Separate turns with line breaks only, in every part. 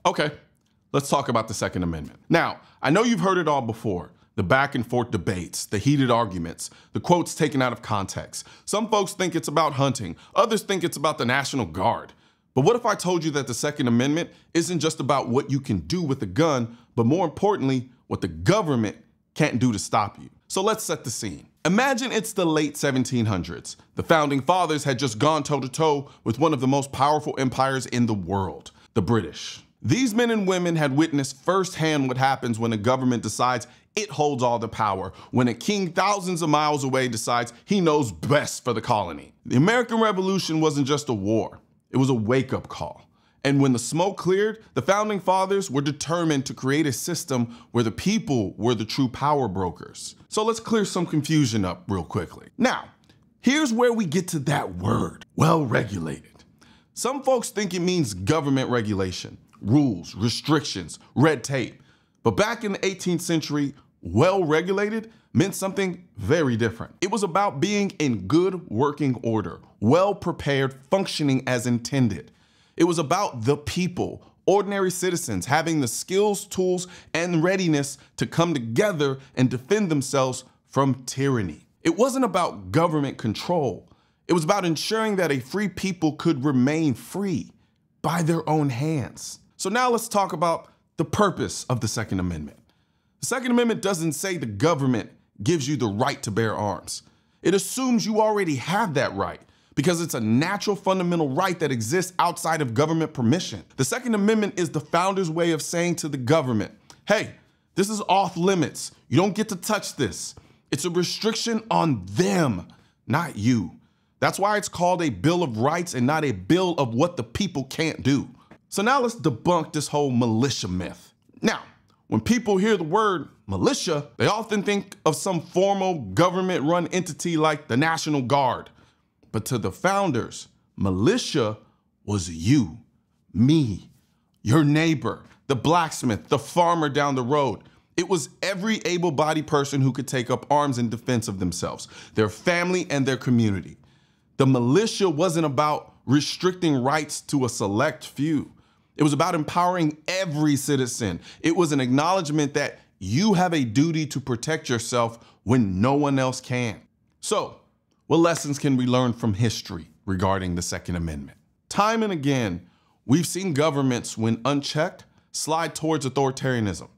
Okay, let's talk about the Second Amendment. Now, I know you've heard it all before. The back and forth debates, the heated arguments, the quotes taken out of context. Some folks think it's about hunting. Others think it's about the National Guard. But what if I told you that the Second Amendment isn't just about what you can do with a gun, but more importantly, what the government can't do to stop you? So let's set the scene. Imagine it's the late 1700s. The founding fathers had just gone toe-to-toe with one of the most powerful empires in the world, the British. These men and women had witnessed firsthand what happens when a government decides it holds all the power, when a king thousands of miles away decides he knows best for the colony. The American Revolution wasn't just a war, it was a wake-up call. And when the smoke cleared, the founding fathers were determined to create a system where the people were the true power brokers. So let's clear some confusion up real quickly. Now, here's where we get to that word, well-regulated. Some folks think it means government regulation, rules, restrictions, red tape. But back in the 18th century, well-regulated meant something very different. It was about being in good working order, well-prepared, functioning as intended. It was about the people, ordinary citizens, having the skills, tools, and readiness to come together and defend themselves from tyranny. It wasn't about government control. It was about ensuring that a free people could remain free by their own hands. So now let's talk about the purpose of the Second Amendment. The Second Amendment doesn't say the government gives you the right to bear arms. It assumes you already have that right because it's a natural fundamental right that exists outside of government permission. The Second Amendment is the founders' way of saying to the government, hey, this is off limits. You don't get to touch this. It's a restriction on them, not you. That's why it's called a Bill of Rights and not a bill of what the people can't do. So now let's debunk this whole militia myth. Now, when people hear the word militia, they often think of some formal government-run entity like the National Guard. But to the founders, militia was you, me, your neighbor, the blacksmith, the farmer down the road. It was every able-bodied person who could take up arms in defense of themselves, their family, and their community. The militia wasn't about restricting rights to a select few. It was about empowering every citizen. It was an acknowledgement that you have a duty to protect yourself when no one else can. So, what lessons can we learn from history regarding the Second Amendment? Time and again, we've seen governments, when unchecked, slide towards authoritarianism.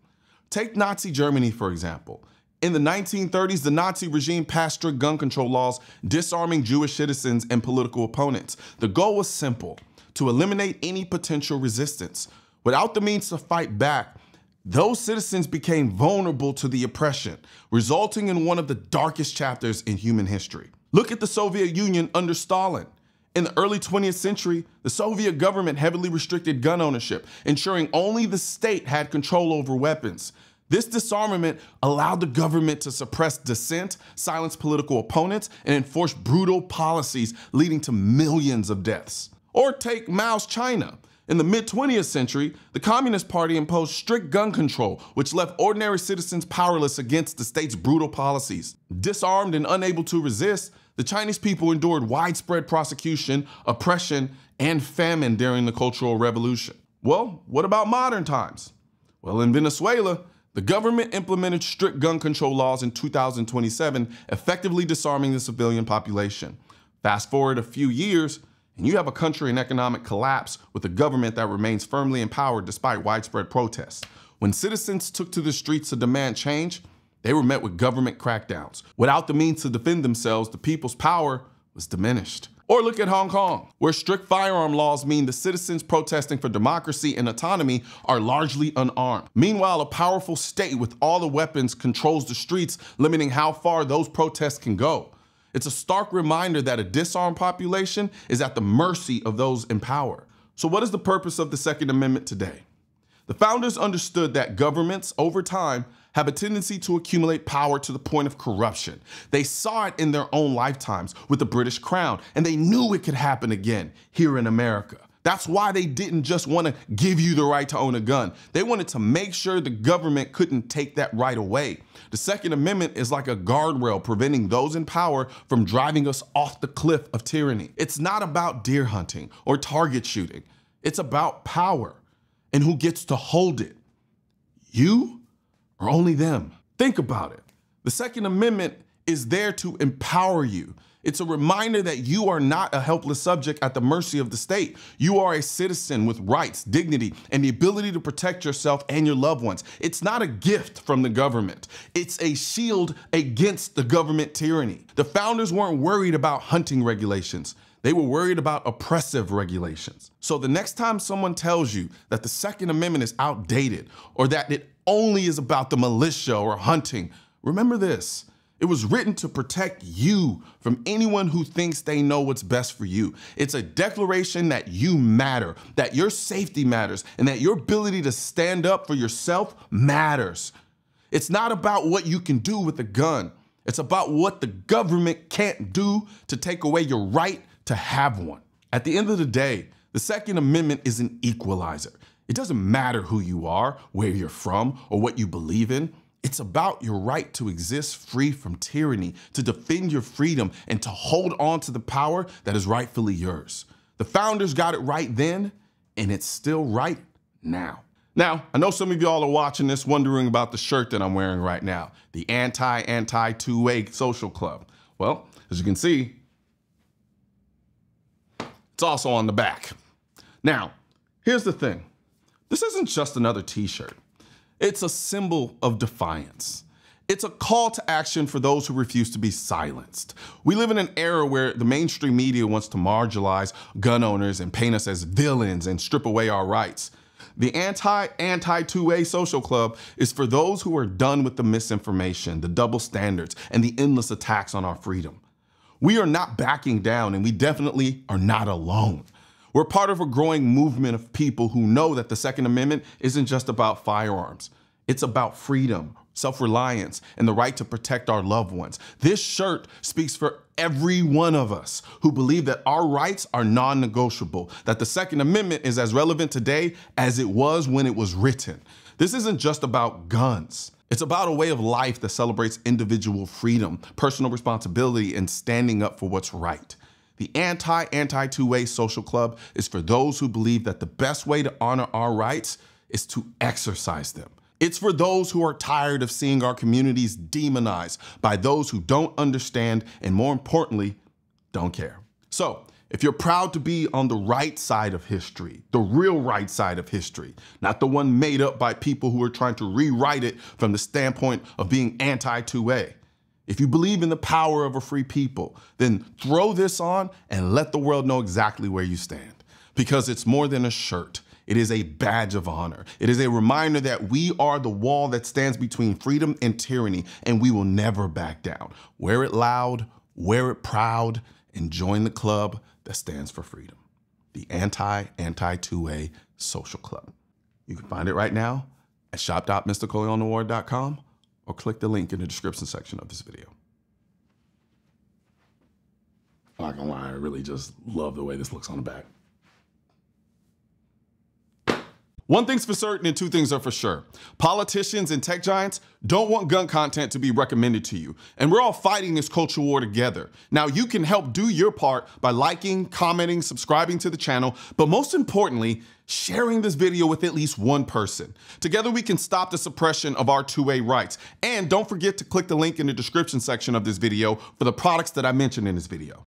Take Nazi Germany, for example. In the 1930s, the Nazi regime passed strict gun control laws, disarming Jewish citizens and political opponents. The goal was simple: to eliminate any potential resistance. Without the means to fight back, those citizens became vulnerable to the oppression, resulting in one of the darkest chapters in human history. Look at the Soviet Union under Stalin. In the early 20th century, the Soviet government heavily restricted gun ownership, ensuring only the state had control over weapons. This disarmament allowed the government to suppress dissent, silence political opponents, and enforce brutal policies leading to millions of deaths. Or take Mao's China. In the mid-20th century, the Communist Party imposed strict gun control, which left ordinary citizens powerless against the state's brutal policies. Disarmed and unable to resist, the Chinese people endured widespread prosecution, oppression, and famine during the Cultural Revolution. Well, what about modern times? Well, in Venezuela, the government implemented strict gun control laws in 2027, effectively disarming the civilian population. Fast forward a few years, and you have a country in economic collapse with a government that remains firmly in power despite widespread protests. When citizens took to the streets to demand change, they were met with government crackdowns. Without the means to defend themselves, the people's power was diminished. Or look at Hong Kong, where strict firearm laws mean the citizens protesting for democracy and autonomy are largely unarmed. Meanwhile, a powerful state with all the weapons controls the streets, limiting how far those protests can go. It's a stark reminder that a disarmed population is at the mercy of those in power. So what is the purpose of the Second Amendment today? The founders understood that governments, over time, have a tendency to accumulate power to the point of corruption. They saw it in their own lifetimes with the British Crown, and they knew it could happen again here in America. That's why they didn't just want to give you the right to own a gun. They wanted to make sure the government couldn't take that right away. The Second Amendment is like a guardrail preventing those in power from driving us off the cliff of tyranny. It's not about deer hunting or target shooting. It's about power. And who gets to hold it? You or only them? Think about it. The Second Amendment is there to empower you. It's a reminder that you are not a helpless subject at the mercy of the state. You are a citizen with rights, dignity, and the ability to protect yourself and your loved ones. It's not a gift from the government. It's a shield against the government tyranny. The founders weren't worried about hunting regulations. They were worried about oppressive regulations. So the next time someone tells you that the Second Amendment is outdated or that it only is about the militia or hunting, remember this. It was written to protect you from anyone who thinks they know what's best for you. It's a declaration that you matter, that your safety matters, and that your ability to stand up for yourself matters. It's not about what you can do with a gun. It's about what the government can't do to take away your right to have one. At the end of the day, the Second Amendment is an equalizer. It doesn't matter who you are, where you're from, or what you believe in. It's about your right to exist free from tyranny, to defend your freedom, and to hold on to the power that is rightfully yours. The founders got it right then, and it's still right now. Now, I know some of y'all are watching this wondering about the shirt that I'm wearing right now, the anti-2A social club. Well, as you can see, it's also on the back. Now, here's the thing. This isn't just another t-shirt. It's a symbol of defiance. It's a call to action for those who refuse to be silenced. We live in an era where the mainstream media wants to marginalize gun owners and paint us as villains and strip away our rights. The anti-2A social club is for those who are done with the misinformation, the double standards, and the endless attacks on our freedom. We are not backing down, and we definitely are not alone. We're part of a growing movement of people who know that the Second Amendment isn't just about firearms. It's about freedom, self-reliance, and the right to protect our loved ones. This shirt speaks for every one of us who believe that our rights are non-negotiable, that the Second Amendment is as relevant today as it was when it was written. This isn't just about guns. It's about a way of life that celebrates individual freedom, personal responsibility, and standing up for what's right. The anti-2A social club is for those who believe that the best way to honor our rights is to exercise them. It's for those who are tired of seeing our communities demonized by those who don't understand and, more importantly, don't care. So, if you're proud to be on the right side of history, the real right side of history, not the one made up by people who are trying to rewrite it from the standpoint of being anti-2A, if you believe in the power of a free people, then throw this on and let the world know exactly where you stand. Because it's more than a shirt. It is a badge of honor. It is a reminder that we are the wall that stands between freedom and tyranny, and we will never back down. Wear it loud, wear it proud, and join the club that stands for freedom. The anti-2A social club. You can find it right now at shop.mrcolionnoir.com. or click the link in the description section of this video. I'm not gonna lie, I really just love the way this looks on the back. One thing's for certain and two things are for sure. Politicians and tech giants don't want gun content to be recommended to you, and we're all fighting this culture war together. Now, you can help do your part by liking, commenting, subscribing to the channel, but most importantly, sharing this video with at least one person. Together, we can stop the suppression of our 2A rights. And don't forget to click the link in the description section of this video for the products that I mentioned in this video.